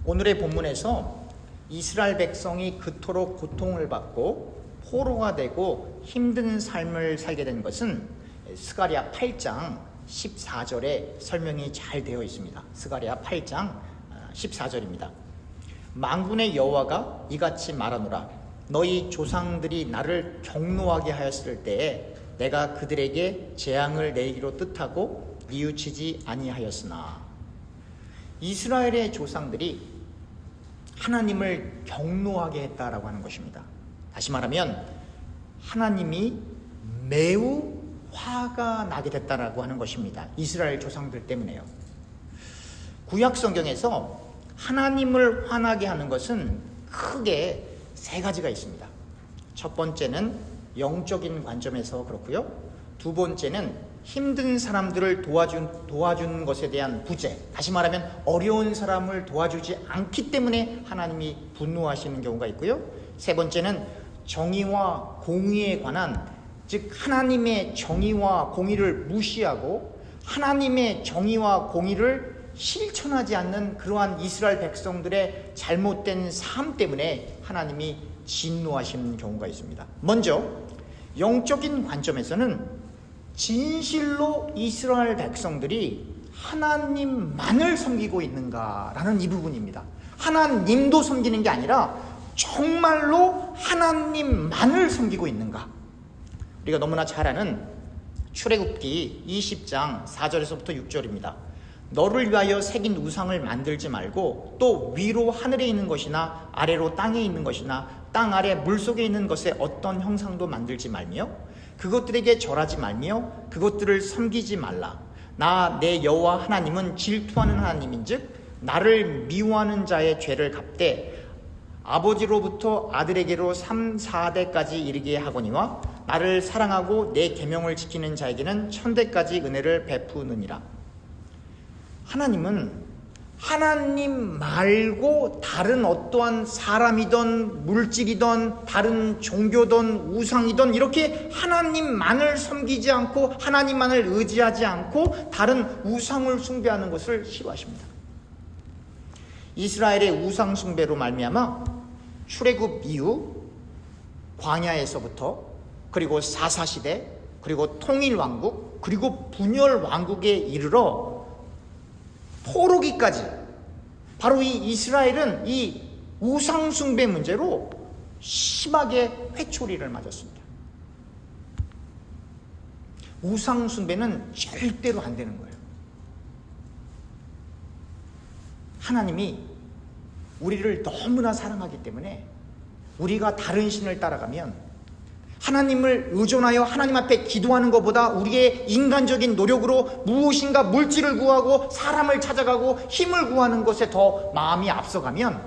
오늘의 본문에서 이스라엘 백성이 그토록 고통을 받고 포로가 되고 힘든 삶을 살게 된 것은 스가랴 8장 14절에 설명이 잘 되어 있습니다. 스가랴 8장 14절입니다. 만군의 여호와가 이같이 말하노라. 너희 조상들이 나를 경노하게 하였을 때에 내가 그들에게 재앙을 내리기로 뜻하고 뉘우치지 아니하였으나, 이스라엘의 조상들이 하나님을 경노하게 했다라고 하는 것입니다. 다시 말하면 하나님이 매우 화가 나게 됐다라고 하는 것입니다. 이스라엘 조상들 때문에요. 구약 성경에서 하나님을 화나게 하는 것은 크게 세 가지가 있습니다. 첫 번째는 영적인 관점에서 그렇고요. 두 번째는 힘든 사람들을 도와준 것에 대한 부재, 다시 말하면 어려운 사람을 도와주지 않기 때문에 하나님이 분노하시는 경우가 있고요. 세 번째는 정의와 공의에 관한, 즉 하나님의 정의와 공의를 무시하고 하나님의 정의와 공의를 실천하지 않는 그러한 이스라엘 백성들의 잘못된 삶 때문에 하나님이 진노하시는 경우가 있습니다. 먼저 영적인 관점에서는 진실로 이스라엘 백성들이 하나님만을 섬기고 있는가라는 이 부분입니다. 하나님도 섬기는 게 아니라 정말로 하나님만을 섬기고 있는가. 우리가 너무나 잘 아는 출애굽기 20장 4절에서부터 6절입니다. 너를 위하여 새긴 우상을 만들지 말고 또 위로 하늘에 있는 것이나 아래로 땅에 있는 것이나 땅 아래 물속에 있는 것에 어떤 형상도 만들지 말며 그것들에게 절하지 말며 그것들을 섬기지 말라. 나 내 여호와 하나님은 질투하는 하나님인즉 나를 미워하는 자의 죄를 갚되 아버지로부터 아들에게로 3, 4대까지 이르게 하거니와 나를 사랑하고 내 계명을 지키는 자에게는 1000대까지 은혜를 베푸느니라. 하나님은 하나님 말고 다른 어떠한 사람이든 물질이든 다른 종교든 우상이든 이렇게 하나님만을 섬기지 않고 하나님만을 의지하지 않고 다른 우상을 숭배하는 것을 싫어하십니다. 이스라엘의 우상 숭배로 말미암아 출애굽 이후 광야에서부터 그리고 사사시대 그리고 통일왕국 그리고 분열왕국에 이르러 포로기까지 바로 이 이스라엘은 이 우상숭배 문제로 심하게 회초리를 맞았습니다. 우상숭배는 절대로 안 되는 거예요. 하나님이 우리를 너무나 사랑하기 때문에 우리가 다른 신을 따라가면 하나님을 의존하여 하나님 앞에 기도하는 것보다 우리의 인간적인 노력으로 무엇인가 물질을 구하고 사람을 찾아가고 힘을 구하는 것에 더 마음이 앞서가면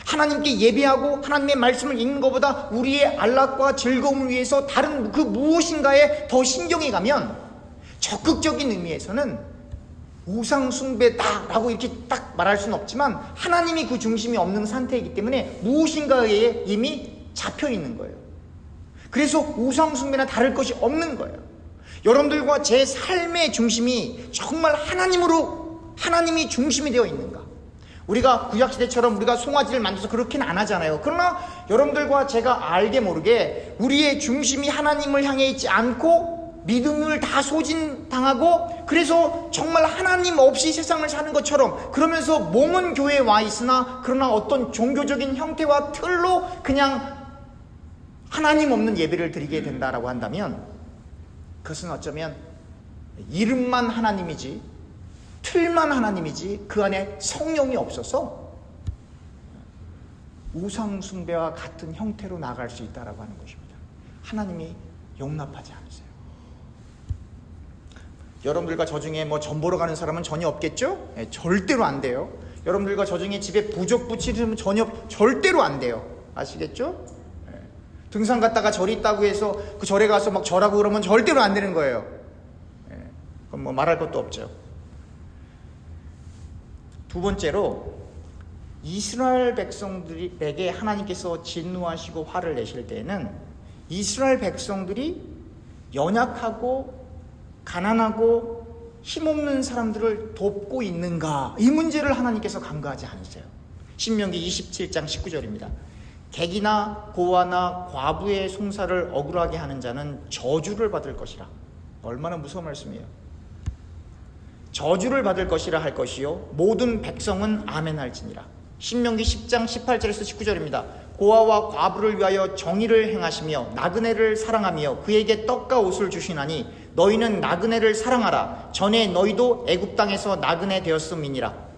하나님께 예배하고 하나님의 말씀을 읽는 것보다 우리의 안락과 즐거움을 위해서 다른 그 무엇인가에 더 신경이 가면 적극적인 의미에서는 우상숭배다라고 이렇게 딱 말할 수는 없지만 하나님이 그 중심이 없는 상태이기 때문에 무엇인가에 이미 잡혀 있는 거예요. 그래서 우상숭배나 다를 것이 없는 거예요. 여러분들과 제 삶의 중심이 정말 하나님이 중심이 되어 있는가. 우리가 구약시대처럼 우리가 송아지를 만져서 그렇게는 안 하잖아요. 그러나 여러분들과 제가 알게 모르게 우리의 중심이 하나님을 향해 있지 않고 믿음을 다 소진당하고 그래서 정말 하나님 없이 세상을 사는 것처럼 그러면서 몸은 교회에 와 있으나 그러나 어떤 종교적인 형태와 틀로 그냥 하나님 없는 예배를 드리게 된다라고 한다면 그것은 어쩌면 이름만 하나님이지 틀만 하나님이지 그 안에 성령이 없어서 우상숭배와 같은 형태로 나아갈 수 있다라고 하는 것입니다. 하나님이 용납하지 않으세요. 여러분들과 저 중에 전 보러 가는 사람은 전혀 없겠죠? 절대로 안 돼요. 여러분들과 저 중에 집에 부적 붙이는 절대로 안 돼요. 아시겠죠? 등산 갔다가 절이 있다고 해서 그 절에 가서 막 절하고 그러면 절대로 안 되는 거예요. 그럼 말할 것도 없죠. 두 번째로 이스라엘 백성들에게 하나님께서 진노하시고 화를 내실 때에는 이스라엘 백성들이 연약하고 가난하고 힘없는 사람들을 돕고 있는가, 이 문제를 하나님께서 간과하지 않으세요. 신명기 27장 19절입니다. 객이나 고아나 과부의 송사를 억울하게 하는 자는 저주를 받을 것이라. 얼마나 무서운 말씀이에요. 저주를 받을 것이라 할 것이요 모든 백성은 아멘할지니라. 신명기 10장 18절에서 19절입니다. 고아와 과부를 위하여 정의를 행하시며 나그네를 사랑하며 그에게 떡과 옷을 주시나니 너희는 나그네를 사랑하라. 전에 너희도 애굽 땅에서 나그네 되었음이니라.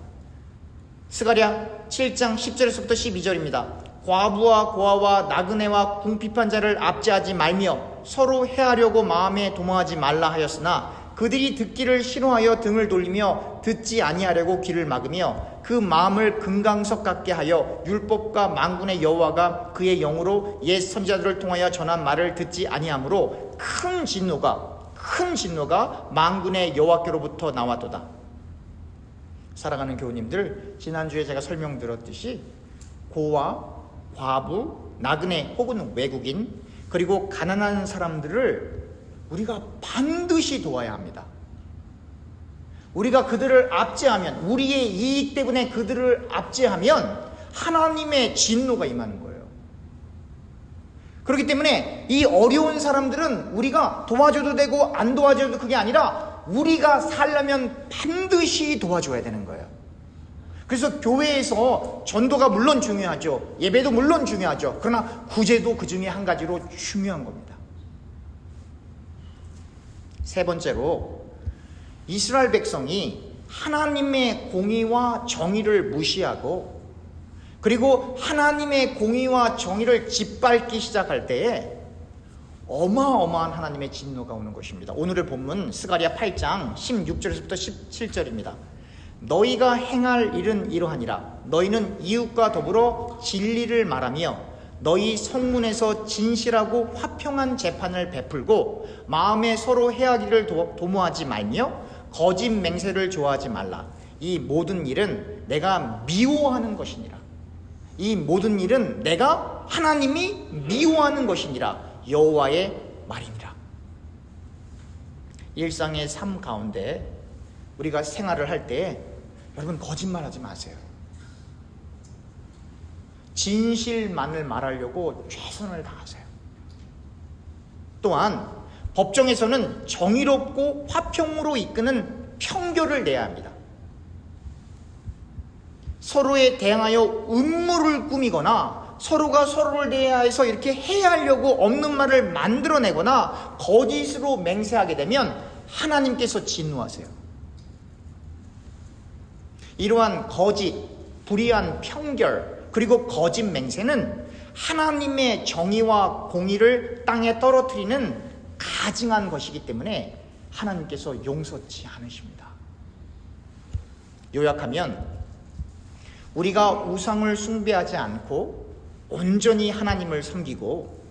스가랴 7장 10절에서부터 12절입니다. 과부와 고아와 나그네와 궁핍한 자를 압제하지 말며 서로 해하려고 마음에 도모하지 말라 하였으나 그들이 듣기를 싫어하여 등을 돌리며 듣지 아니하려고 귀를 막으며 그 마음을 금강석 같게 하여 율법과 만군의 여호와가 그의 영으로 옛 선지자들을 통하여 전한 말을 듣지 아니하므로 큰 진노가 만군의 여호와께로부터 나왔도다. 사랑하는 교우님들, 지난주에 제가 설명드렸듯이 고아, 과부, 나그네 혹은 외국인 그리고 가난한 사람들을 우리가 반드시 도와야 합니다. 우리가 그들을 압제하면, 우리의 이익 때문에 그들을 압제하면 하나님의 진노가 임하는 거예요. 그렇기 때문에 이 어려운 사람들은 우리가 도와줘도 되고 안 도와줘도 그게 아니라 우리가 살려면 반드시 도와줘야 되는 거예요. 그래서 교회에서 전도가 물론 중요하죠. 예배도 물론 중요하죠. 그러나 구제도 그 중에 한 가지로 중요한 겁니다. 세 번째로, 이스라엘 백성이 하나님의 공의와 정의를 무시하고 그리고 하나님의 공의와 정의를 짓밟기 시작할 때에 어마어마한 하나님의 진노가 오는 것입니다. 오늘의 본문 스가랴 8장 16절에서부터 17절입니다. 너희가 행할 일은 이러하니라. 너희는 이웃과 더불어 진리를 말하며 너희 성문에서 진실하고 화평한 재판을 베풀고 마음에 서로 해하기를 도모하지 말며 거짓 맹세를 좋아하지 말라. 이 모든 일은 내가 미워하는 것이니라. 이 모든 일은 내가 하나님이 미워하는 것이니라. 여호와의 말이니라. 일상의 삶 가운데 우리가 생활을 할 때 여러분 거짓말하지 마세요. 진실만을 말하려고 최선을 다하세요. 또한 법정에서는 정의롭고 화평으로 이끄는 평결을 내야 합니다. 서로에 대항하여 음모를 꾸미거나 서로가 서로를 대해서 이렇게 해하려고 없는 말을 만들어내거나 거짓으로 맹세하게 되면 하나님께서 진노하세요. 이러한 거짓, 불의한 편결 그리고 거짓 맹세는 하나님의 정의와 공의를 땅에 떨어뜨리는 가증한 것이기 때문에 하나님께서 용서치 않으십니다. 요약하면 우리가 우상을 숭배하지 않고 온전히 하나님을 섬기고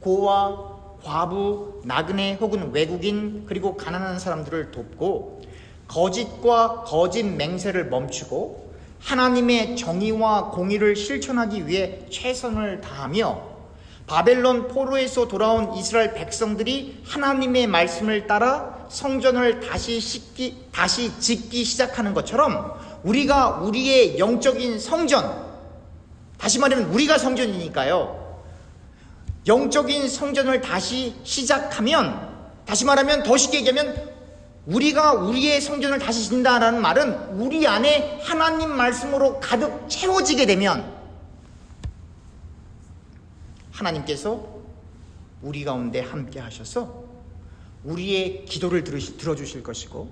고아, 과부, 나그네 혹은 외국인 그리고 가난한 사람들을 돕고 거짓과 거짓 맹세를 멈추고 하나님의 정의와 공의를 실천하기 위해 최선을 다하며 바벨론 포로에서 돌아온 이스라엘 백성들이 하나님의 말씀을 따라 성전을 다시 짓기 시작하는 것처럼 우리가 우리의 영적인 성전, 다시 말하면 우리가 성전이니까요. 영적인 성전을 다시 시작하면, 다시 말하면 더 쉽게 얘기하면 우리가 우리의 성전을 다시 짓는다라는 말은 우리 안에 하나님 말씀으로 가득 채워지게 되면 하나님께서 우리 가운데 함께 하셔서 우리의 기도를 들어주실 것이고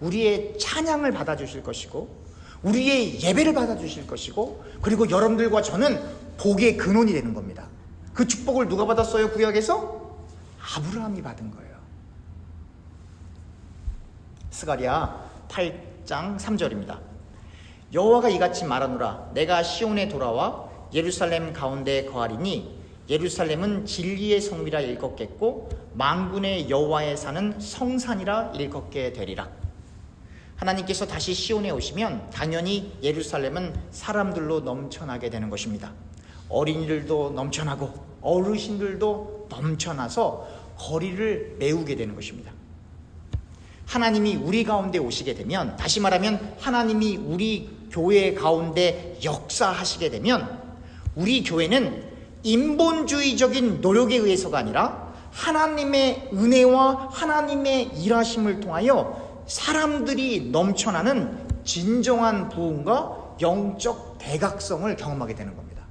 우리의 찬양을 받아주실 것이고 우리의 예배를 받아주실 것이고 그리고 여러분들과 저는 복의 근원이 되는 겁니다. 그 축복을 누가 받았어요? 구약에서? 아브라함이 받은 거예요. 스가랴 8장 3절입니다. 여호와가 이같이 말하노라. 내가 시온에 돌아와 예루살렘 가운데 거하리니 예루살렘은 진리의 성이라 일컫겠고 만군의 여호와의 산은 성산이라 일컫게 되리라. 하나님께서 다시 시온에 오시면 당연히 예루살렘은 사람들로 넘쳐나게 되는 것입니다. 어린이들도 넘쳐나고 어르신들도 넘쳐나서 거리를 메우게 되는 것입니다. 하나님이 우리 가운데 오시게 되면, 다시 말하면 하나님이 우리 교회 가운데 역사하시게 되면 우리 교회는 인본주의적인 노력에 의해서가 아니라 하나님의 은혜와 하나님의 일하심을 통하여 사람들이 넘쳐나는 진정한 부흥과 영적 대각성을 경험하게 되는 겁니다.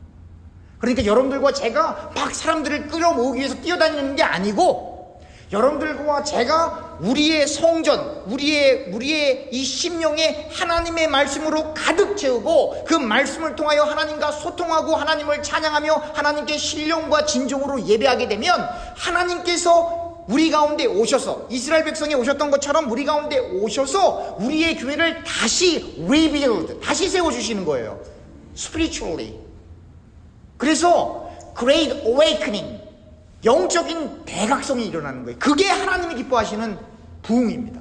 그러니까 여러분들과 제가 막 사람들을 끌어모으기 위해서 뛰어다니는 게 아니고, 여러분들과 제가 우리의 성전, 우리의 이 심령에 하나님의 말씀으로 가득 채우고 그 말씀을 통하여 하나님과 소통하고 하나님을 찬양하며 하나님께 신령과 진정으로 예배하게 되면 하나님께서 우리 가운데 오셔서 이스라엘 백성이 오셨던 것처럼 우리 가운데 오셔서 우리의 교회를 다시 rebuild, 다시 세워주시는 거예요. spiritually. 그래서 great awakening, 영적인 대각성이 일어나는 거예요. 그게 하나님이 기뻐하시는 부흥입니다.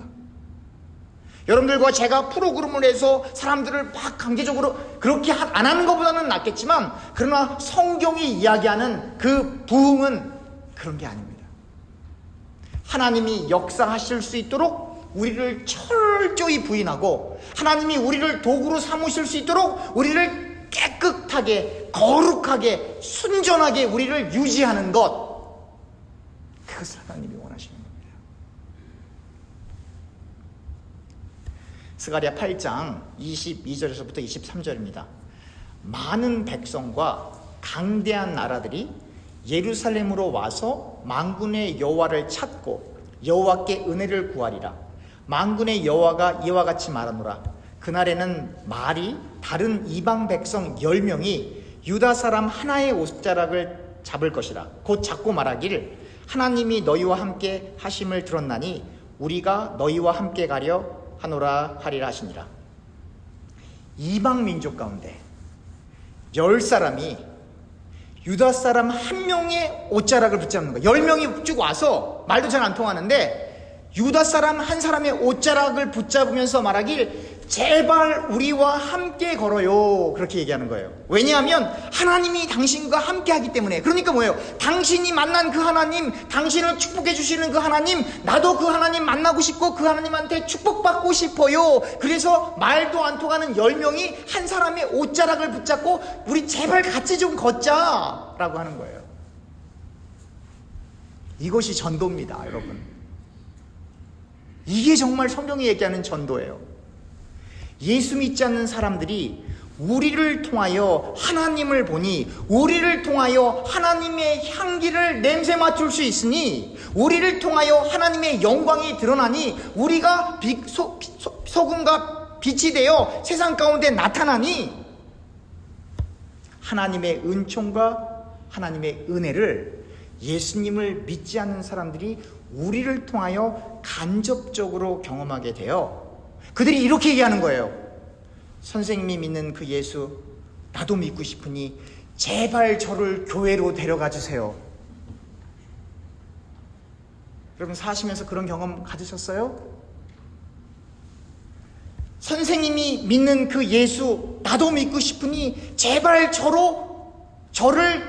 여러분들과 제가 프로그램을 해서 사람들을 막 강제적으로 그렇게 안 하는 것보다는 낫겠지만, 그러나 성경이 이야기하는 그 부흥은 그런 게 아닙니다. 하나님이 역사하실 수 있도록 우리를 철저히 부인하고 하나님이 우리를 도구로 삼으실 수 있도록 우리를 깨끗하게, 거룩하게, 순전하게 우리를 유지하는 것, 그것을 하나님이 원하시는 겁니다. 스가랴 8장 22절에서부터 23절입니다. 많은 백성과 강대한 나라들이 예루살렘으로 와서 만군의 여호와를 찾고 여호와께 은혜를 구하리라. 만군의 여호와가 이와 같이 말하노라. 그날에는 말이 다른 이방 백성 10명이 유다 사람 하나의 옷자락을 잡을 것이라. 곧 잡고 말하기를 하나님이 너희와 함께 하심을 들었나니 우리가 너희와 함께 가려 하노라 하리라 하시니라. 이방 민족 가운데 10사람이 유다 사람 한 명의 옷자락을 붙잡는 거예요. 10명이 쭉 와서 말도 잘 안 통하는데 유다 사람 한 사람의 옷자락을 붙잡으면서 말하길 제발 우리와 함께 걸어요, 그렇게 얘기하는 거예요. 왜냐하면 하나님이 당신과 함께 하기 때문에. 그러니까 뭐예요? 당신이 만난 그 하나님, 당신을 축복해 주시는 그 하나님, 나도 그 하나님 만나고 싶고 그 하나님한테 축복받고 싶어요. 그래서 말도 안 통하는 10명이 한 사람의 옷자락을 붙잡고 우리 제발 같이 좀 걷자 라고 하는 거예요. 이것이 전도입니다, 여러분. 이게 정말 성경이 얘기하는 전도예요. 예수 믿지 않는 사람들이 우리를 통하여 하나님을 보니, 우리를 통하여 하나님의 향기를 냄새 맡을 수 있으니, 우리를 통하여 하나님의 영광이 드러나니, 우리가 소금과 빛이 되어 세상 가운데 나타나니, 하나님의 은총과 하나님의 은혜를 예수님을 믿지 않는 사람들이 우리를 통하여 간접적으로 경험하게 되어 그들이 이렇게 얘기하는 거예요. 선생님이 믿는 그 예수 나도 믿고 싶으니 제발 저를 교회로 데려가 주세요. 여러분 사시면서 그런 경험 가지셨어요? 선생님이 믿는 그 예수 나도 믿고 싶으니 제발 저를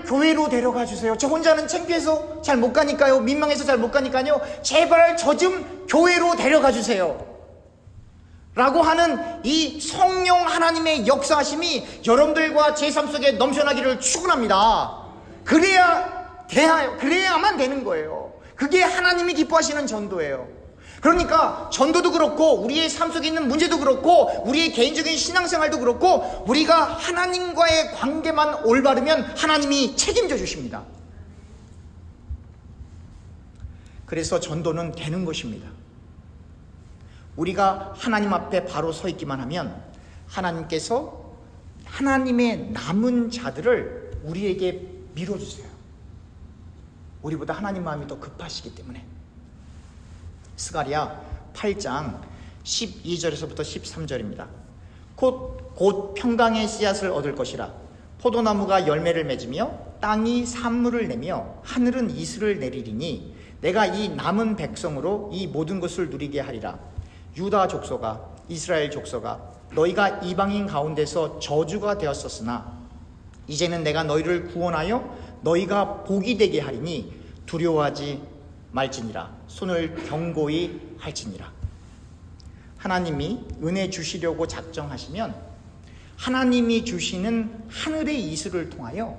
교회로 데려가 주세요. 저 혼자는 창피해서 잘 못 가니까요. 민망해서 잘 못 가니까요. 제발 저 좀 교회로 데려가 주세요. 라고 하는 이 성령 하나님의 역사하심이 여러분들과 제 삶 속에 넘쳐나기를 축원합니다. 그래야만 되는 거예요. 그게 하나님이 기뻐하시는 전도예요. 그러니까 전도도 그렇고 우리의 삶 속에 있는 문제도 그렇고 우리의 개인적인 신앙생활도 그렇고 우리가 하나님과의 관계만 올바르면 하나님이 책임져 주십니다. 그래서 전도는 되는 것입니다. 우리가 하나님 앞에 바로 서 있기만 하면 하나님께서 하나님의 남은 자들을 우리에게 밀어주세요. 우리보다 하나님 마음이 더 급하시기 때문에. 스가랴 8장 12절에서부터 13절입니다. 곧 평강의 씨앗을 얻을 것이라. 포도나무가 열매를 맺으며 땅이 산물을 내며 하늘은 이슬을 내리리니 내가 이 남은 백성으로 이 모든 것을 누리게 하리라. 유다 족속아, 이스라엘 족속아, 너희가 이방인 가운데서 저주가 되었었으나 이제는 내가 너희를 구원하여 너희가 복이 되게 하리니 두려워하지 말지니라. 손을 견고히 할지니라. 하나님이 은혜 주시려고 작정하시면 하나님이 주시는 하늘의 이슬을 통하여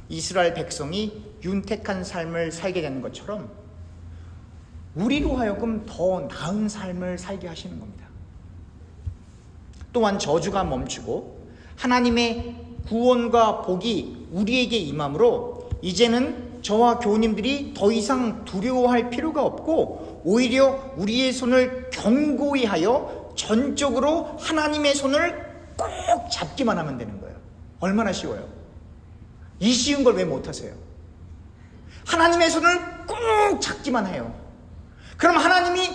이스라엘 백성이 윤택한 삶을 살게 되는 것처럼 우리로 하여금 더 나은 삶을 살게 하시는 겁니다. 또한 저주가 멈추고 하나님의 구원과 복이 우리에게 임함으로 이제는 저와 교우님들이 더 이상 두려워할 필요가 없고 오히려 우리의 손을 견고히 하여 전적으로 하나님의 손을 꼭 잡기만 하면 되는 거예요. 얼마나 쉬워요. 이 쉬운 걸 왜 못하세요? 하나님의 손을 꼭 잡기만 해요. 그럼 하나님이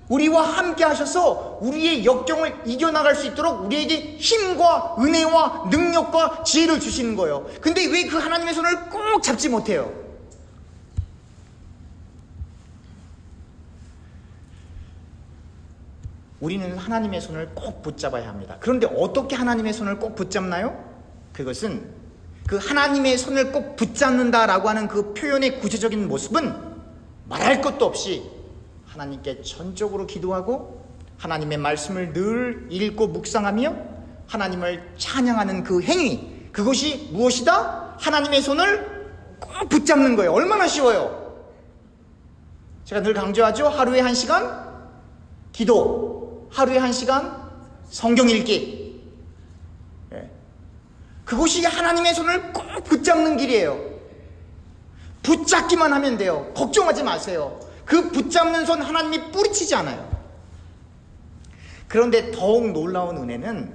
우리와 함께 하셔서 우리의 역경을 이겨나갈 수 있도록 우리에게 힘과 은혜와 능력과 지혜를 주시는 거예요. 근데 왜 그 하나님의 손을 꼭 잡지 못해요? 우리는 하나님의 손을 꼭 붙잡아야 합니다. 그런데 어떻게 하나님의 손을 꼭 붙잡나요? 그것은 그 하나님의 손을 꼭 붙잡는다라고 하는 그 표현의 구체적인 모습은 말할 것도 없이 하나님께 전적으로 기도하고 하나님의 말씀을 늘 읽고 묵상하며 하나님을 찬양하는 그 행위, 그것이 무엇이다? 하나님의 손을 꼭 붙잡는 거예요. 얼마나 쉬워요. 제가 늘 강조하죠. 하루에 1시간 기도, 하루에 1시간 성경 읽기. 그것이 하나님의 손을 꼭 붙잡는 길이에요. 붙잡기만 하면 돼요. 걱정하지 마세요. 그 붙잡는 손 하나님이 뿌리치지 않아요. 그런데 더욱 놀라운 은혜는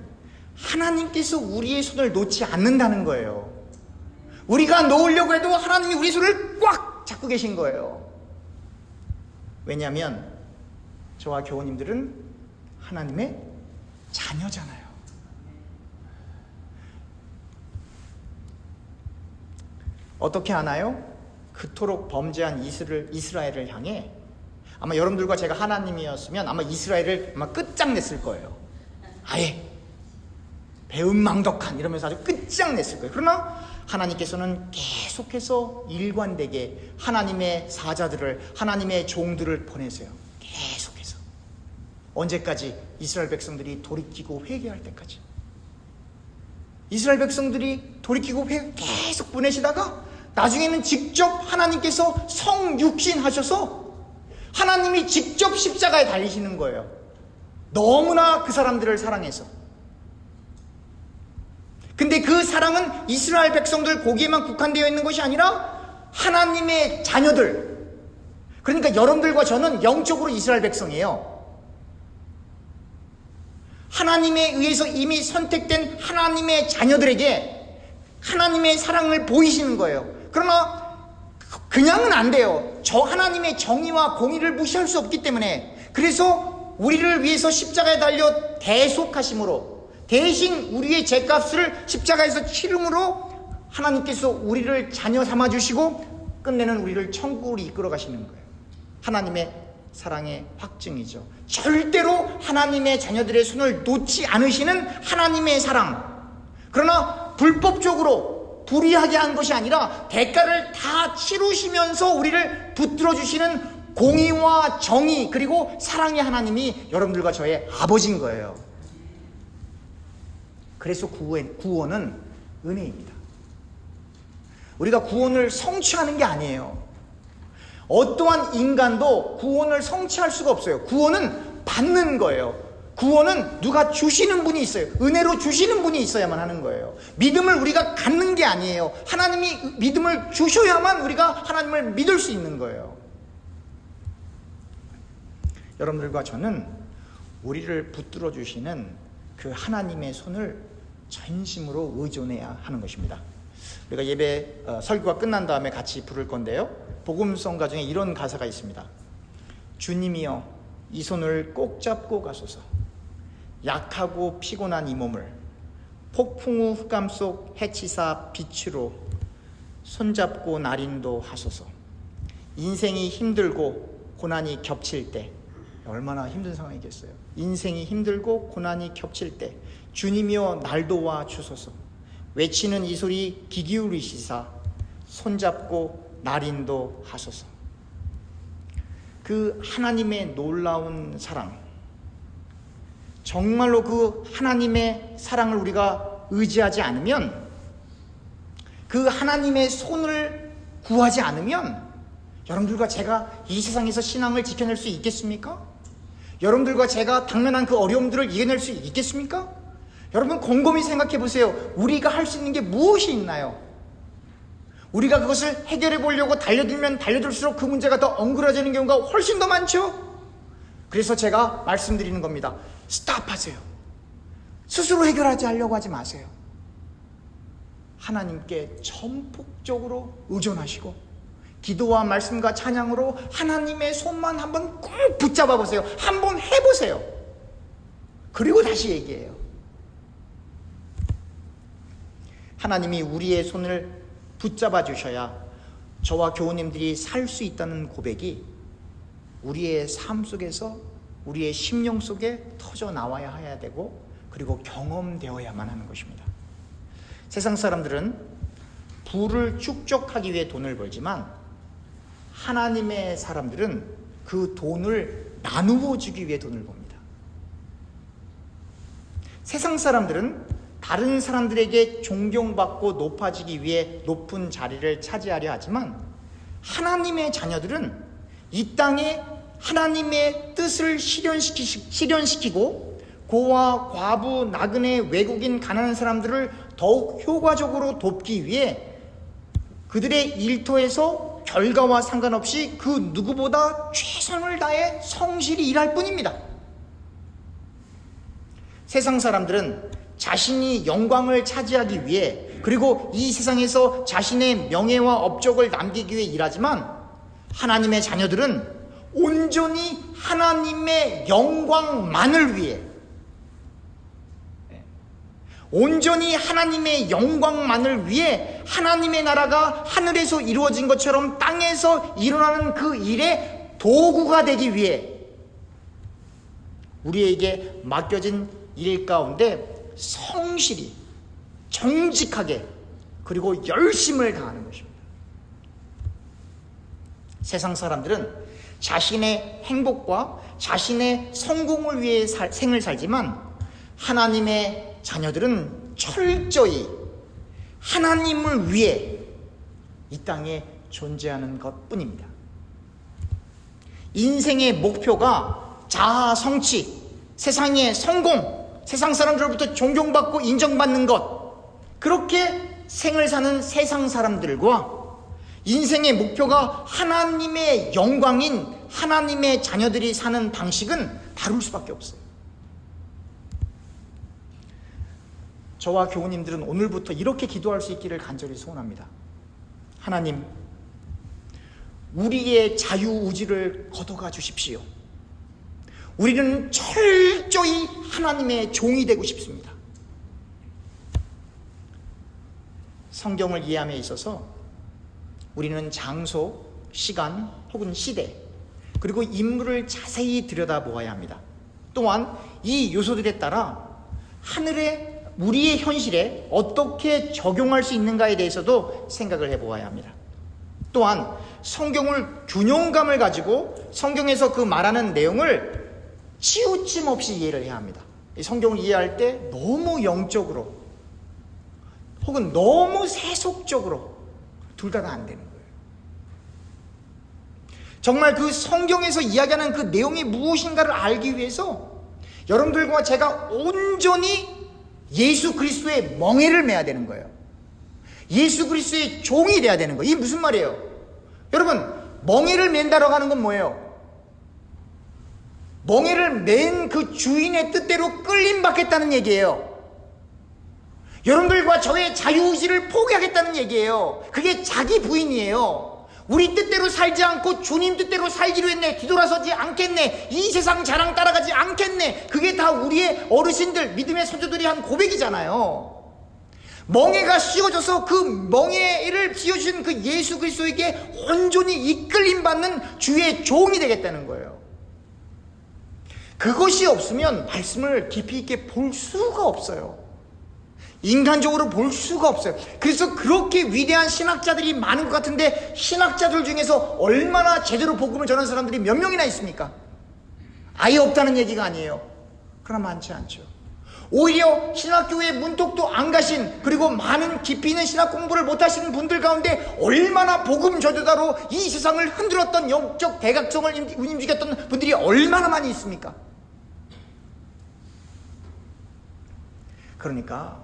하나님께서 우리의 손을 놓지 않는다는 거예요. 우리가 놓으려고 해도 하나님이 우리 손을 꽉 잡고 계신 거예요. 왜냐하면 저와 교우님들은 하나님의 자녀잖아요. 어떻게 하나요? 그토록 범죄한 이스라엘을 향해 아마 여러분들과 제가 하나님이었으면 아마 이스라엘을 아마 끝장냈을 거예요. 아예 배은망덕한 이러면서 아주 끝장냈을 거예요. 그러나 하나님께서는 계속해서 일관되게 하나님의 사자들을, 하나님의 종들을 보내세요. 계속해서. 언제까지? 이스라엘 백성들이 돌이키고 회개할 때까지. 이스라엘 백성들이 돌이키고 계속 보내시다가 나중에는 직접 하나님께서 성육신 하셔서 하나님이 직접 십자가에 달리시는 거예요. 너무나 그 사람들을 사랑해서. 근데 그 사랑은 이스라엘 백성들 거기에만 국한되어 있는 것이 아니라 하나님의 자녀들, 그러니까 여러분들과 저는 영적으로 이스라엘 백성이에요. 하나님에 의해서 이미 선택된 하나님의 자녀들에게 하나님의 사랑을 보이시는 거예요. 그러나 그냥은 안 돼요. 저 하나님의 정의와 공의를 무시할 수 없기 때문에, 그래서 우리를 위해서 십자가에 달려 대속하심으로, 대신 우리의 죄값을 십자가에서 치름으로 하나님께서 우리를 자녀 삼아주시고 끝내는 우리를 천국으로 이끌어 가시는 거예요. 하나님의 사랑의 확증이죠. 절대로 하나님의 자녀들의 손을 놓지 않으시는 하나님의 사랑. 그러나 불법적으로 불의하게 한 것이 아니라 대가를 다 치르시면서 우리를 붙들어 주시는 공의와 정의, 그리고 사랑의 하나님이 여러분들과 저의 아버지인 거예요. 그래서 구원은 은혜입니다. 우리가 구원을 성취하는 게 아니에요. 어떠한 인간도 구원을 성취할 수가 없어요. 구원은 받는 거예요. 구원은 누가 주시는 분이 있어요. 은혜로 주시는 분이 있어야만 하는 거예요. 믿음을 우리가 갖는 게 아니에요. 하나님이 믿음을 주셔야만 우리가 하나님을 믿을 수 있는 거예요. 여러분들과 저는 우리를 붙들어 주시는 그 하나님의 손을 전심으로 의존해야 하는 것입니다. 우리가 예배 설교가 끝난 다음에 같이 부를 건데요, 복음성가 중에 이런 가사가 있습니다. 주님이여 이 손을 꼭 잡고 가소서. 약하고 피곤한 이 몸을 폭풍 후 흑암 속 해치사 빛으로 손잡고 날인도 하소서. 인생이 힘들고 고난이 겹칠 때, 얼마나 힘든 상황이겠어요. 인생이 힘들고 고난이 겹칠 때 주님이여 날 도와 주소서. 외치는 이 소리 귀 기울이시사 손잡고 날인도 하소서. 그 하나님의 놀라운 사랑, 정말로 그 하나님의 사랑을 우리가 의지하지 않으면, 그 하나님의 손을 구하지 않으면 여러분들과 제가 이 세상에서 신앙을 지켜낼 수 있겠습니까? 여러분들과 제가 당면한 그 어려움들을 이겨낼 수 있겠습니까? 여러분 곰곰이 생각해 보세요. 우리가 할 수 있는 게 무엇이 있나요? 우리가 그것을 해결해 보려고 달려들면 달려들수록 그 문제가 더 엉그러지는 경우가 훨씬 더 많죠. 그래서 제가 말씀드리는 겁니다. 스탑하세요. 스스로 해결하지 하려고 하지 마세요. 하나님께 전폭적으로 의존하시고 기도와 말씀과 찬양으로 하나님의 손만 한번 꼭 붙잡아 보세요. 한번 해보세요. 그리고 다시 얘기해요. 하나님이 우리의 손을 붙잡아 주셔야 저와 교우님들이 살 수 있다는 고백이 우리의 삶 속에서, 우리의 심령 속에 터져 나와야 해야 되고, 그리고 경험되어야만 하는 것입니다. 세상 사람들은 부를 축적하기 위해 돈을 벌지만 하나님의 사람들은 그 돈을 나누어 주기 위해 돈을 법니다. 세상 사람들은 다른 사람들에게 존경받고 높아지기 위해 높은 자리를 차지하려 하지만 하나님의 자녀들은 이 땅에 하나님의 뜻을 실현시키고 고아, 과부, 나그네, 외국인, 가난한 사람들을 더욱 효과적으로 돕기 위해 그들의 일터에서 결과와 상관없이 그 누구보다 최선을 다해 성실히 일할 뿐입니다. 세상 사람들은 자신이 영광을 차지하기 위해, 그리고 이 세상에서 자신의 명예와 업적을 남기기 위해 일하지만 하나님의 자녀들은 온전히 하나님의 영광만을 위해, 온전히 하나님의 영광만을 위해 하나님의 나라가 하늘에서 이루어진 것처럼 땅에서 일어나는 그 일의 도구가 되기 위해 우리에게 맡겨진 일 가운데 성실히, 정직하게, 그리고 열심을 다하는 것입니다. 세상 사람들은 자신의 행복과 자신의 성공을 위해 생을 살지만 하나님의 자녀들은 철저히 하나님을 위해 이 땅에 존재하는 것뿐입니다. 인생의 목표가 자아 성취, 세상의 성공, 세상 사람들로부터 존경받고 인정받는 것, 그렇게 생을 사는 세상 사람들과 인생의 목표가 하나님의 영광인 하나님의 자녀들이 사는 방식은 다를 수밖에 없어요. 저와 교우님들은 오늘부터 이렇게 기도할 수 있기를 간절히 소원합니다. 하나님, 우리의 자유의지를 걷어가 주십시오. 우리는 철저히 하나님의 종이 되고 싶습니다. 성경을 이해함에 있어서 우리는 장소, 시간 혹은 시대, 그리고 인물을 자세히 들여다보아야 합니다. 또한 이 요소들에 따라 하늘의 우리의 현실에 어떻게 적용할 수 있는가에 대해서도 생각을 해보아야 합니다. 또한 성경을 균형감을 가지고 성경에서 그 말하는 내용을 치우침 없이 이해를 해야 합니다. 성경을 이해할 때 너무 영적으로 혹은 너무 세속적으로 둘 다 안 되는 거예요. 정말 그 성경에서 이야기하는 그 내용이 무엇인가를 알기 위해서 여러분들과 제가 온전히 예수 그리스도의 멍에를 매야 되는 거예요. 예수 그리스도의 종이 돼야 되는 거예요. 이게 무슨 말이에요? 여러분, 멍에를 맨다라고 하는 건 뭐예요? 멍에를 맨 그 주인의 뜻대로 끌림받겠다는 얘기예요. 여러분들과 저의 자유의지를 포기하겠다는 얘기예요. 그게 자기 부인이에요. 우리 뜻대로 살지 않고 주님 뜻대로 살기로 했네, 뒤돌아서지 않겠네, 이 세상 자랑 따라가지 않겠네. 그게 다 우리의 어르신들, 믿음의 선조들이 한 고백이잖아요. 멍에가 씌워져서 그 멍에를 씌워주신 그 예수 그리스도에게 온전히 이끌림받는 주의 종이 되겠다는 거예요. 그것이 없으면 말씀을 깊이 있게 볼 수가 없어요. 인간적으로 볼 수가 없어요. 그래서 그렇게 위대한 신학자들이 많은 것 같은데 신학자들 중에서 얼마나 제대로 복음을 전하는 사람들이 몇 명이나 있습니까? 아예 없다는 얘기가 아니에요. 그러나 많지 않죠. 오히려 신학교에 문턱도 안 가신, 그리고 많은 깊이 있는 신학 공부를 못 하시는 분들 가운데 얼마나 복음 전도자로 이 세상을 흔들었던 영적 대각성을 움직였던 분들이 얼마나 많이 있습니까? 그러니까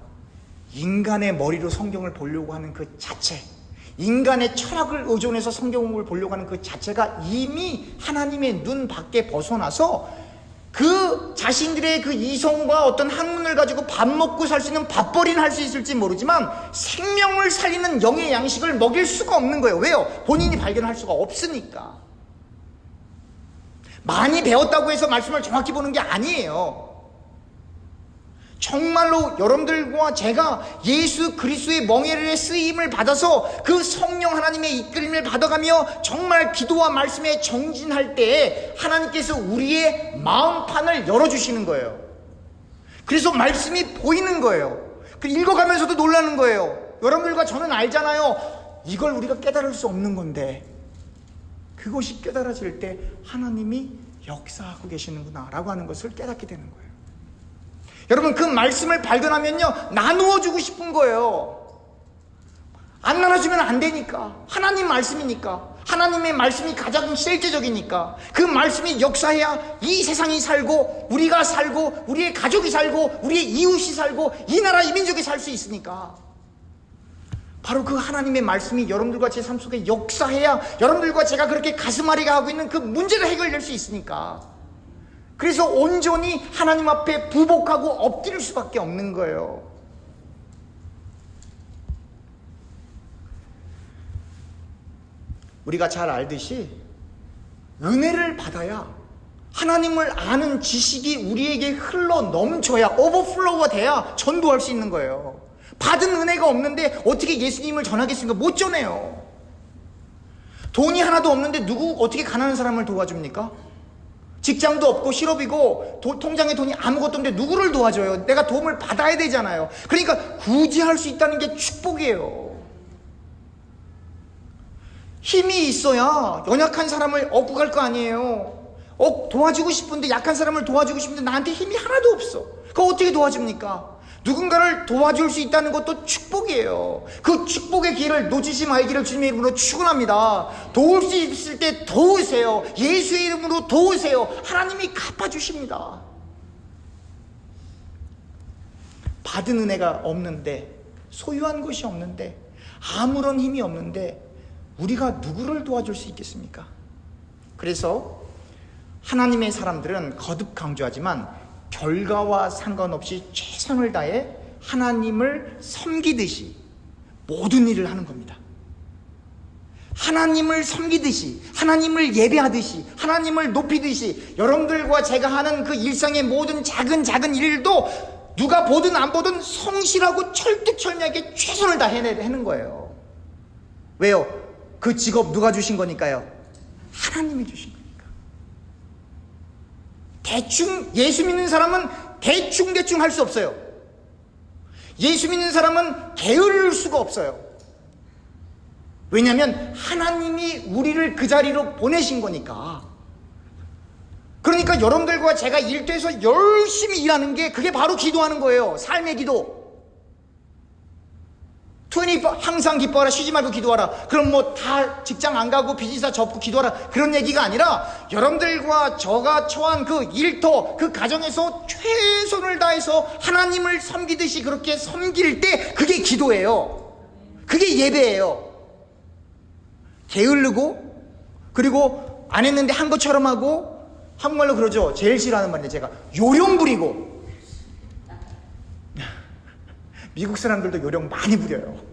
인간의 머리로 성경을 보려고 하는 그 자체, 인간의 철학을 의존해서 성경을 보려고 하는 그 자체가 이미 하나님의 눈 밖에 벗어나서 그 자신들의 그 이성과 어떤 학문을 가지고 밥 먹고 살 수 있는 밥벌이는 할 수 있을지 모르지만 생명을 살리는 영의 양식을 먹일 수가 없는 거예요. 왜요? 본인이 발견할 수가 없으니까. 많이 배웠다고 해서 말씀을 정확히 보는 게 아니에요. 정말로 여러분들과 제가 예수 그리스도의 멍에를 쓰임을 받아서 그 성령 하나님의 이끌림을 받아가며 정말 기도와 말씀에 정진할 때에 하나님께서 우리의 마음판을 열어주시는 거예요. 그래서 말씀이 보이는 거예요. 읽어가면서도 놀라는 거예요. 여러분들과 저는 알잖아요. 이걸 우리가 깨달을 수 없는 건데 그것이 깨달아질 때 하나님이 역사하고 계시는구나 라고 하는 것을 깨닫게 되는 거예요. 여러분, 그 말씀을 발견하면요, 나누어 주고 싶은 거예요. 안 나눠주면 안 되니까. 하나님 말씀이니까. 하나님의 말씀이 가장 실제적이니까. 그 말씀이 역사해야 이 세상이 살고, 우리가 살고, 우리의 가족이 살고, 우리의 이웃이 살고, 이 나라 이 민족이 살 수 있으니까. 바로 그 하나님의 말씀이 여러분들과 제 삶 속에 역사해야 여러분들과 제가 그렇게 가슴앓이가 하고 있는 그 문제가 해결될 수 있으니까. 그래서 온전히 하나님 앞에 부복하고 엎드릴 수밖에 없는 거예요. 우리가 잘 알듯이 은혜를 받아야, 하나님을 아는 지식이 우리에게 흘러 넘쳐야, 오버플로우가 돼야 전도할 수 있는 거예요. 받은 은혜가 없는데 어떻게 예수님을 전하겠습니까? 못 전해요. 돈이 하나도 없는데 어떻게 가난한 사람을 도와줍니까? 직장도 없고 실업이고 통장에 돈이 아무것도 없는데 누구를 도와줘요? 내가 도움을 받아야 되잖아요. 그러니까 굳이 할 수 있다는 게 축복이에요. 힘이 있어야 연약한 사람을 업고 갈 거 아니에요. 도와주고 싶은데, 약한 사람을 도와주고 싶은데 나한테 힘이 하나도 없어. 그거 어떻게 도와줍니까? 누군가를 도와줄 수 있다는 것도 축복이에요. 그 축복의 기회를 놓치지 말기를 주님의 이름으로 축원합니다. 도울 수 있을 때 도우세요. 예수의 이름으로 도우세요. 하나님이 갚아주십니다. 받은 은혜가 없는데, 소유한 것이 없는데, 아무런 힘이 없는데 우리가 누구를 도와줄 수 있겠습니까? 그래서 하나님의 사람들은 거듭 강조하지만 결과와 상관없이 최선을 다해 하나님을 섬기듯이 모든 일을 하는 겁니다. 하나님을 섬기듯이, 하나님을 예배하듯이, 하나님을 높이듯이 여러분들과 제가 하는 그 일상의 모든 작은 일도 누가 보든 안 보든 성실하고 철두철미하게 최선을 다해내는 거예요. 왜요? 그 직업 누가 주신 거니까요? 하나님이 주신 거니까. 대충, 예수 믿는 사람은 대충 할 수 없어요. 예수 믿는 사람은 게으를 수가 없어요. 왜냐하면 하나님이 우리를 그 자리로 보내신 거니까. 그러니까 여러분들과 제가 일터에서 열심히 일하는 게 그게 바로 기도하는 거예요. 삶의 기도. 24 항상 기뻐하라, 쉬지 말고 기도하라. 그럼 뭐 다 직장 안 가고 비즈니스 접고 기도하라, 그런 얘기가 아니라 여러분들과 저가 처한 그 일터, 그 가정에서 최선을 다해서 하나님을 섬기듯이 그렇게 섬길 때 그게 기도예요. 그게 예배예요. 게으르고, 그리고 안 했는데 한 것처럼 하고, 한국말로 그러죠. 제일 싫어하는 말인데 제가 요령 부리고. 미국 사람들도 요령 많이 부려요.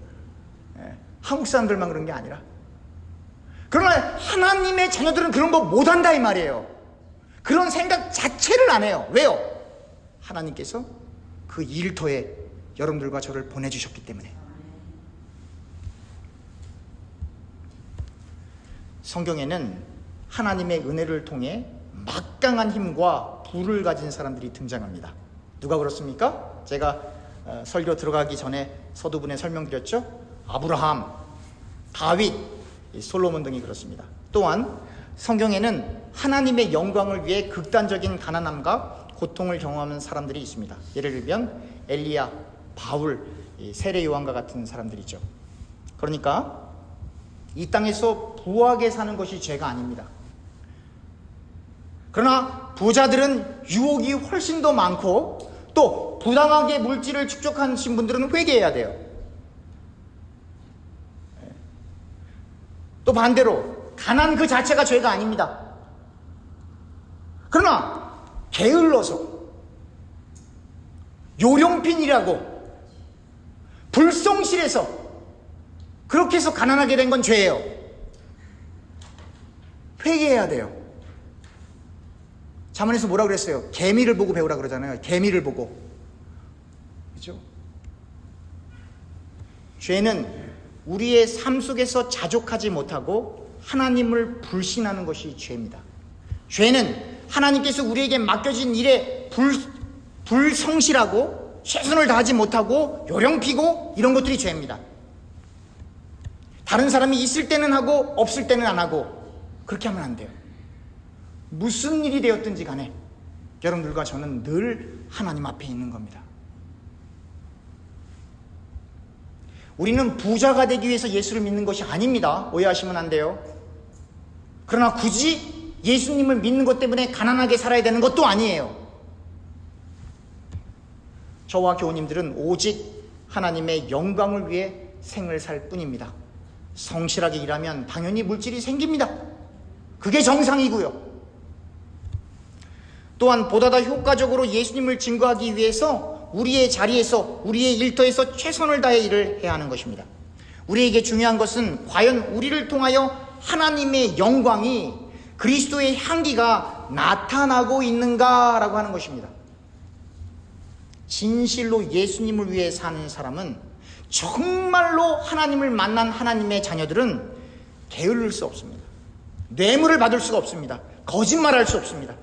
한국 사람들만 그런 게 아니라. 그러나 하나님의 자녀들은 그런 거 못한다 이 말이에요. 그런 생각 자체를 안 해요. 왜요? 하나님께서 그 일터에 여러분들과 저를 보내주셨기 때문에. 성경에는 하나님의 은혜를 통해 막강한 힘과 부를 가진 사람들이 등장합니다. 누가 그렇습니까? 제가 설교 들어가기 전에 서두분에 설명드렸죠. 아브라함, 다윗, 솔로몬 등이 그렇습니다. 또한 성경에는 하나님의 영광을 위해 극단적인 가난함과 고통을 경험하는 사람들이 있습니다. 예를 들면 엘리야, 바울, 세례 요한과 같은 사람들이죠. 그러니까 이 땅에서 부하게 사는 것이 죄가 아닙니다. 그러나 부자들은 유혹이 훨씬 더 많고 또 부당하게 물질을 축적하신 분들은 회개해야 돼요. 또 반대로 가난 그 자체가 죄가 아닙니다. 그러나 게을러서 요령핀이라고 불성실해서 그렇게 해서 가난하게 된 건 죄예요. 회개해야 돼요. 잠언에서 뭐라 그랬어요? 개미를 보고 배우라 그러잖아요. 개미를 보고. 그렇죠? 죄는 우리의 삶 속에서 자족하지 못하고 하나님을 불신하는 것이 죄입니다. 죄는 하나님께서 우리에게 맡겨진 일에 불성실하고 최선을 다하지 못하고 요령피고 이런 것들이 죄입니다. 다른 사람이 있을 때는 하고 없을 때는 안 하고 그렇게 하면 안 돼요. 무슨 일이 되었든지 간에 여러분들과 저는 늘 하나님 앞에 있는 겁니다. 우리는 부자가 되기 위해서 예수를 믿는 것이 아닙니다. 오해하시면 안 돼요. 그러나 굳이 예수님을 믿는 것 때문에 가난하게 살아야 되는 것도 아니에요. 저와 교우님들은 오직 하나님의 영광을 위해 생을 살 뿐입니다. 성실하게 일하면 당연히 물질이 생깁니다. 그게 정상이고요. 또한 보다 더 효과적으로 예수님을 증거하기 위해서 우리의 자리에서 우리의 일터에서 최선을 다해 일을 해야 하는 것입니다. 우리에게 중요한 것은 과연 우리를 통하여 하나님의 영광이 그리스도의 향기가 나타나고 있는가라고 하는 것입니다. 진실로 예수님을 위해 사는 사람은 정말로 하나님을 만난 하나님의 자녀들은 게을릴 수 없습니다. 뇌물을 받을 수가 없습니다. 거짓말할 수 없습니다.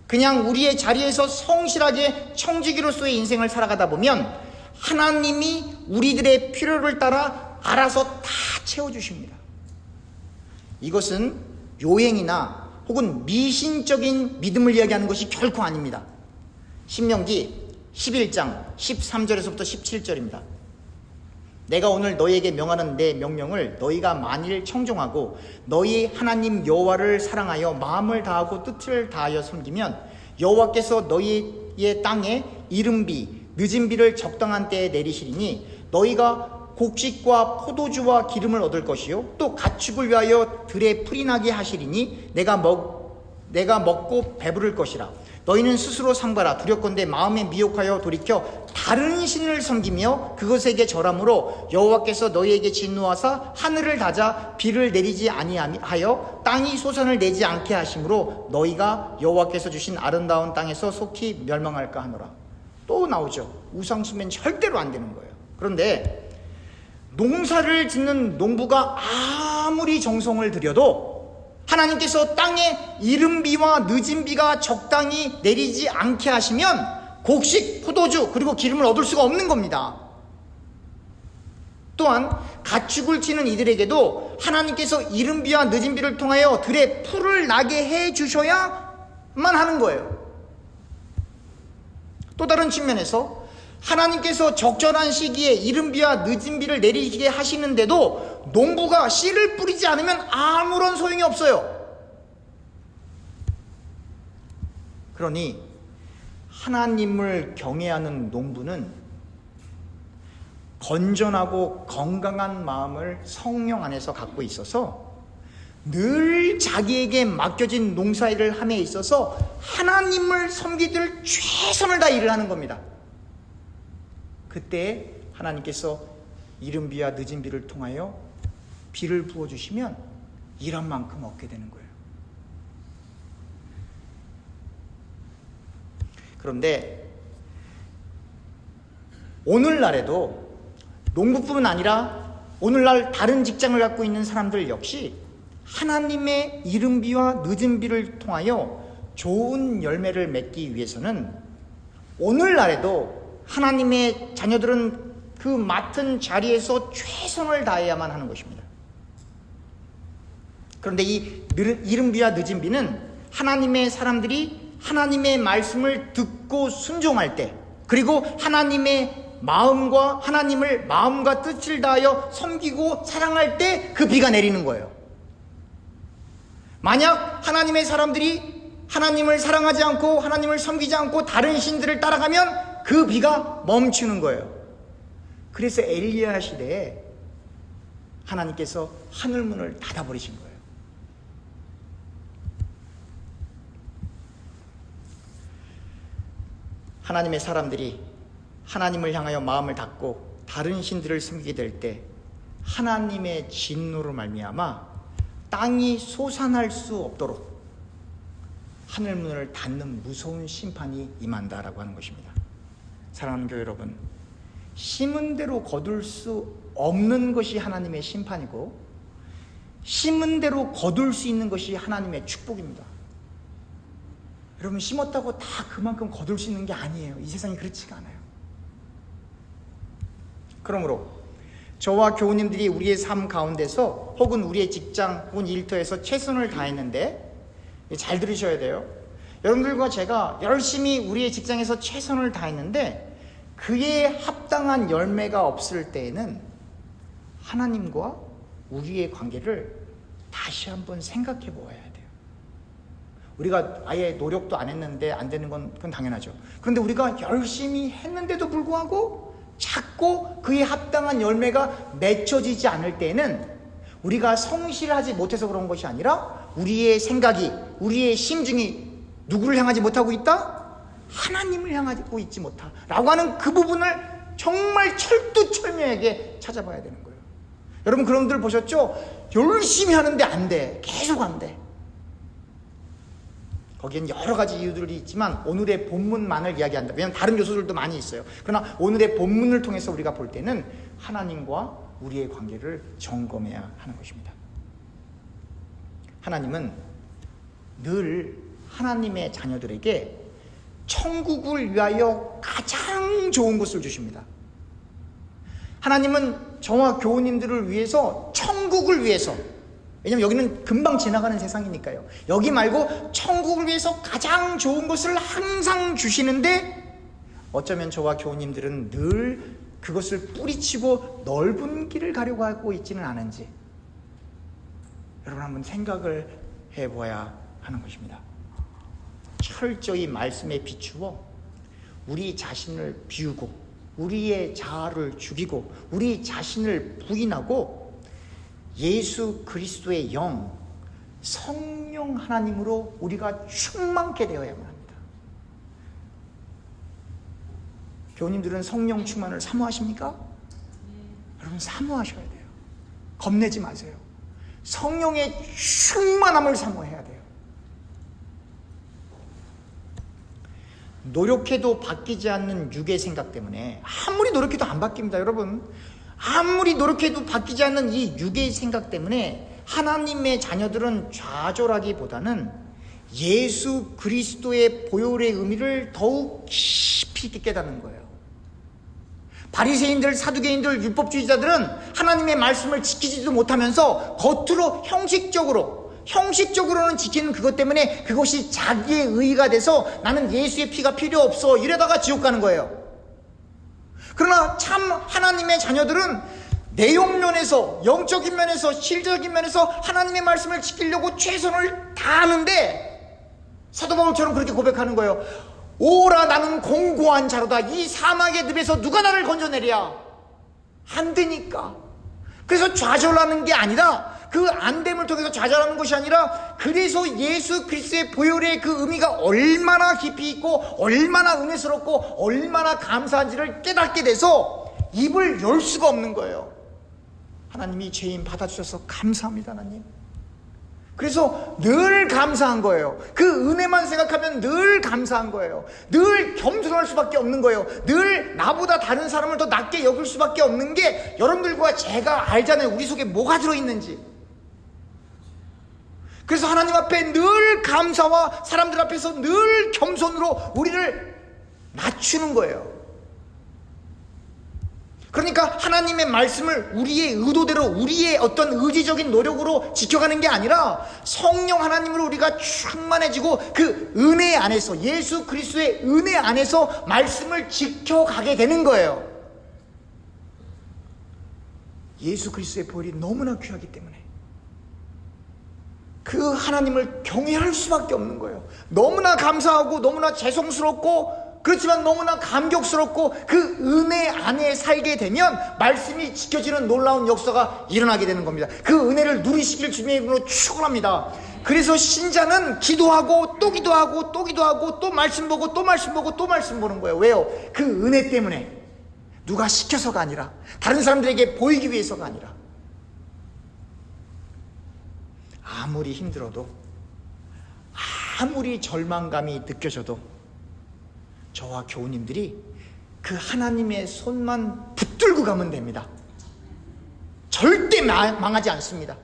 그냥 우리의 자리에서 성실하게 청지기로서의 인생을 살아가다 보면 하나님이 우리들의 필요를 따라 알아서 다 채워주십니다. 이것은 요행이나 혹은 미신적인 믿음을 이야기하는 것이 결코 아닙니다. 신명기 11장 13절에서부터 17절입니다. 내가 오늘 너희에게 명하는 내 명령을 너희가 만일 청종하고 너희 하나님 여호와를 사랑하여 마음을 다하고 뜻을 다하여 섬기면 여호와께서 너희의 땅에 이른비 늦은 비를 적당한 때에 내리시리니 너희가 곡식과 포도주와 기름을 얻을 것이요 또 가축을 위하여 들에 풀이 나게 하시리니 내가 먹고 배부를 것이라. 너희는 스스로 상바라. 두렵건대 마음에 미혹하여 돌이켜 다른 신을 섬기며 그것에게 절함으로 여호와께서 너희에게 진노하사 하늘을 닫아 비를 내리지 아니하여 땅이 소산을 내지 않게 하심으로 너희가 여호와께서 주신 아름다운 땅에서 속히 멸망할까 하노라. 또 나오죠. 우상숭배는 절대로 안 되는 거예요. 그런데 농사를 짓는 농부가 아무리 정성을 들여도 하나님께서 땅에 이른 비와 늦은 비가 적당히 내리지 않게 하시면 곡식, 포도주 그리고 기름을 얻을 수가 없는 겁니다. 또한 가축을 치는 이들에게도 하나님께서 이른 비와 늦은 비를 통하여 들에 풀을 나게 해 주셔야만 하는 거예요. 또 다른 측면에서 하나님께서 적절한 시기에 이른 비와 늦은 비를 내리게 하시는데도 농부가 씨를 뿌리지 않으면 아무런 소용이 없어요. 그러니 하나님을 경외하는 농부는 건전하고 건강한 마음을 성령 안에서 갖고 있어서 늘 자기에게 맡겨진 농사일을 함에 있어서 하나님을 섬기들 최선을 다해 일을 하는 겁니다. 그때 하나님께서 이른 비와 늦은 비를 통하여 비를 부어주시면 일한 만큼 얻게 되는 거예요. 그런데 오늘날에도 농부뿐만 아니라 오늘날 다른 직장을 갖고 있는 사람들 역시 하나님의 이른 비와 늦은 비를 통하여 좋은 열매를 맺기 위해서는 오늘날에도 하나님의 자녀들은 그 맡은 자리에서 최선을 다해야만 하는 것입니다. 그런데 이 이른 비와 늦은 비는 하나님의 사람들이 하나님의 말씀을 듣고 순종할 때, 그리고 하나님의 마음과 하나님을 마음과 뜻을 다하여 섬기고 사랑할 때 그 비가 내리는 거예요. 만약 하나님의 사람들이 하나님을 사랑하지 않고 하나님을 섬기지 않고 다른 신들을 따라가면 그 비가 멈추는 거예요. 그래서 엘리야 시대에 하나님께서 하늘문을 닫아버리신 거예요. 하나님의 사람들이 하나님을 향하여 마음을 닫고 다른 신들을 섬기게 될 때 하나님의 진노로 말미암아 땅이 솟아날 수 없도록 하늘문을 닫는 무서운 심판이 임한다라고 하는 것입니다. 사랑하는 교회 여러분, 심은 대로 거둘 수 없는 것이 하나님의 심판이고 심은 대로 거둘 수 있는 것이 하나님의 축복입니다. 여러분, 심었다고 다 그만큼 거둘 수 있는 게 아니에요. 이 세상이 그렇지가 않아요. 그러므로 저와 교우님들이 우리의 삶 가운데서 혹은 우리의 직장 혹은 일터에서 최선을 다했는데, 잘 들으셔야 돼요. 여러분들과 제가 열심히 우리의 직장에서 최선을 다했는데 그에 합당한 열매가 없을 때에는 하나님과 우리의 관계를 다시 한번 생각해 보아야 돼요. 우리가 아예 노력도 안 했는데 안 되는 건 그건 당연하죠. 그런데 우리가 열심히 했는데도 불구하고 자꾸 그에 합당한 열매가 맺혀지지 않을 때는 우리가 성실하지 못해서 그런 것이 아니라 우리의 생각이, 우리의 심중이 누구를 향하지 못하고 있다? 하나님을 향하고 있지 못하 라고 하는 그 부분을 정말 철두철미하게 찾아봐야 되는 거예요. 여러분, 그런 분들 보셨죠? 열심히 하는데 안 돼. 계속 안 돼. 거기엔 여러 가지 이유들이 있지만 오늘의 본문만을 이야기한다. 왜냐하면 다른 요소들도 많이 있어요. 그러나 오늘의 본문을 통해서 우리가 볼 때는 하나님과 우리의 관계를 점검해야 하는 것입니다. 하나님은 늘 하나님의 자녀들에게 천국을 위하여 가장 좋은 것을 주십니다. 하나님은 저와 교우님들을 위해서, 천국을 위해서, 왜냐면 여기는 금방 지나가는 세상이니까요, 여기 말고 천국을 위해서 가장 좋은 것을 항상 주시는데 어쩌면 저와 교우님들은 늘 그것을 뿌리치고 넓은 길을 가려고 하고 있지는 않은지 여러분 한번 생각을 해봐야 하는 것입니다. 철저히 말씀에 비추어 우리 자신을 비우고 우리의 자아를 죽이고 우리 자신을 부인하고 예수 그리스도의 영, 성령 하나님으로 우리가 충만케 되어야만 합니다. 교우님들은 성령 충만을 사모하십니까? 여러분, 사모하셔야 돼요. 겁내지 마세요. 성령의 충만함을 사모해야 돼요. 노력해도 바뀌지 않는 육의 생각 때문에 아무리 노력해도 안 바뀝니다. 여러분, 아무리 노력해도 바뀌지 않는 이 육의 생각 때문에 하나님의 자녀들은 좌절하기보다는 예수 그리스도의 보혈의 의미를 더욱 깊이 있게 깨닫는 거예요. 바리새인들, 사두개인들, 율법주의자들은 하나님의 말씀을 지키지도 못하면서 겉으로 형식적으로는 지키는 그것 때문에 그것이 자기의 의의가 돼서 나는 예수의 피가 필요 없어 이러다가 지옥 가는 거예요. 그러나 참 하나님의 자녀들은 내용 면에서, 영적인 면에서, 실적인 면에서 하나님의 말씀을 지키려고 최선을 다하는데 사도 바울처럼 그렇게 고백하는 거예요. 오라, 나는 공고한 자로다. 이 사막의 늪에서 누가 나를 건져내랴. 안 되니까. 그래서 좌절하는 게 아니라, 그 안됨을 통해서 좌절하는 것이 아니라, 그래서 예수 그리스도의 보혈의 그 의미가 얼마나 깊이 있고 얼마나 은혜스럽고 얼마나 감사한지를 깨닫게 돼서 입을 열 수가 없는 거예요. 하나님이 죄인 받아주셔서 감사합니다, 하나님. 그래서 늘 감사한 거예요. 그 은혜만 생각하면 늘 감사한 거예요. 늘 겸손할 수밖에 없는 거예요. 늘 나보다 다른 사람을 더 낮게 여길 수밖에 없는 게, 여러분들과 제가 알잖아요, 우리 속에 뭐가 들어있는지. 그래서 하나님 앞에 늘 감사와 사람들 앞에서 늘 겸손으로 우리를 낮추는 거예요. 그러니까 하나님의 말씀을 우리의 의도대로 우리의 어떤 의지적인 노력으로 지켜가는 게 아니라 성령 하나님으로 우리가 충만해지고 그 은혜 안에서, 예수 그리스도의 은혜 안에서 말씀을 지켜가게 되는 거예요. 예수 그리스도의 보혈이 너무나 귀하기 때문에 그 하나님을 경외할 수밖에 없는 거예요. 너무나 감사하고 너무나 죄송스럽고 그렇지만 너무나 감격스럽고 그 은혜 안에 살게 되면 말씀이 지켜지는 놀라운 역사가 일어나게 되는 겁니다. 그 은혜를 누리시길 주님의 이름으로 축원합니다. 그래서 신자는 기도하고 또 기도하고 또 기도하고 또 말씀 보고 또 말씀 보고 또 말씀 보는 거예요. 왜요? 그 은혜 때문에. 누가 시켜서가 아니라, 다른 사람들에게 보이기 위해서가 아니라. 아무리 힘들어도, 아무리 절망감이 느껴져도 저와 교우님들이 그 하나님의 손만 붙들고 가면 됩니다. 절대 망하지 않습니다.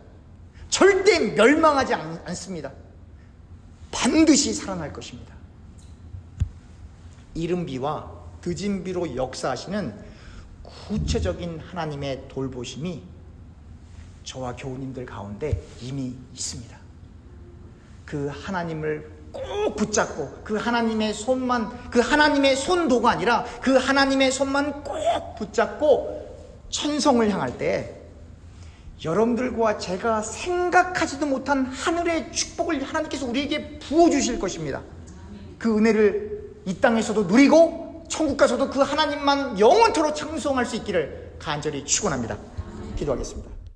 절대 멸망하지 않습니다. 반드시 살아날 것입니다. 이른 비와 늦은 비로 역사하시는 구체적인 하나님의 돌보심이 저와 교우님들 가운데 이미 있습니다. 그 하나님을 꼭 붙잡고 그 하나님의 손만, 그 하나님의 손도가 아니라 그 하나님의 손만 꼭 붙잡고 천성을 향할 때 여러분들과 제가 생각하지도 못한 하늘의 축복을 하나님께서 우리에게 부어주실 것입니다. 그 은혜를 이 땅에서도 누리고 천국 가서도 그 하나님만 영원토록 찬송할 수 있기를 간절히 축원합니다. 기도하겠습니다.